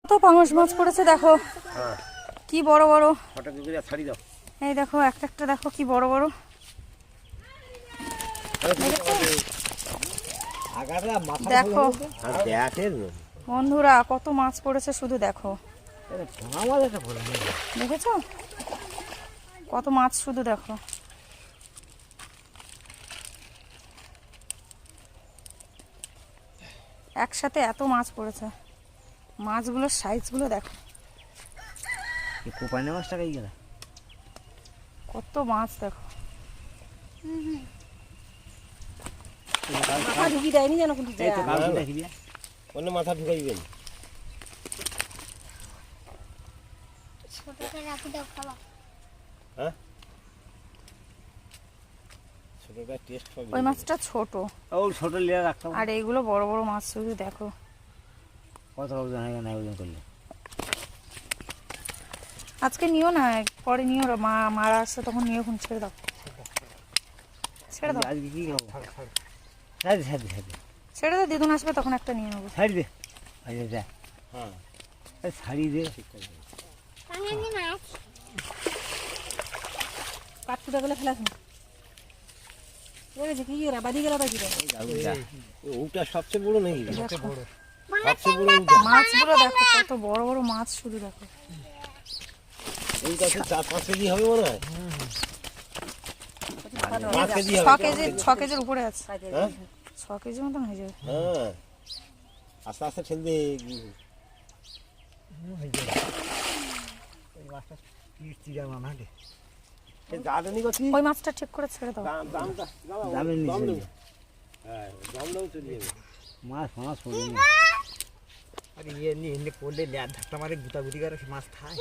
কত পাঙাশ মাছ পড়েছে দেখো, কি বড় বড়। এই দেখো একটা একটা দেখো কি বড় বড়। দেখো বন্ধুরা কত মাছ পড়েছে শুধু দেখো, দেখেছো কত মাছ শুধু দেখো। একসাথে এত মাছ পড়েছে, মাছগুলোর সাইজগুলো দেখো, কত মাছ দেখো। মাথা ঢুকি দেয়নি যেন কিন্তু মাথা ঢুকাই দিবেন। হ্যাঁ ছোটটা টেস্ট হবে। ওই মাছটা ছোট, ও ছোট লিয়ে রাখতাম। আর এইগুলো বড় বড় মাছ শুধু দেখো। কত ওজন হয় না ওজন করলে? আজকে নিও না, পরে নিও, মারা আসছে তখন নিও, এখন ছেড়ে দাও, ছেড়ে দাও, আজকে কি খাবো? ছাড়ি ছাড়ি ছাড়ি ছেড়ে দাও, দিদুন আসবে তখন একটা নিয়ে নেবো। ছাড়ি দে। আচ্ছা যা, হ্যাঁ ছাড়ি দে। কাঠ ফুটা গেলে ফেলাস না, কি বাদি গেল বাকি ওটা সবচেয়ে বড় নাকি? দেখো সবচেয়ে বড় ওটা। মাছগুলো দেখো কত বড় বড় মাছ শুধু দেখো। এই কাছে 4-5 কেজি হবে মনে হয়। 5 কেজি 6 হবে। কেজি, 6 কেজির উপরে আছে, হ্যাঁ 6 কেজি মতন হয়ে যাবে। হ্যাঁ আস্তে আস্তে ঠেল দে। গার্ডেনিং করছি। ওই মাছটা ঠিক করে ছেড়ে দাও। দামটা দামের নিচে হ্যাঁ দামটাও চলে যাবে। মাছ মাছ পড়ে আরে ইয়ে নিয়ে পড়লে ল্যাদ ধাক্কা মারে গুতাগুতি করে মাছ খায়।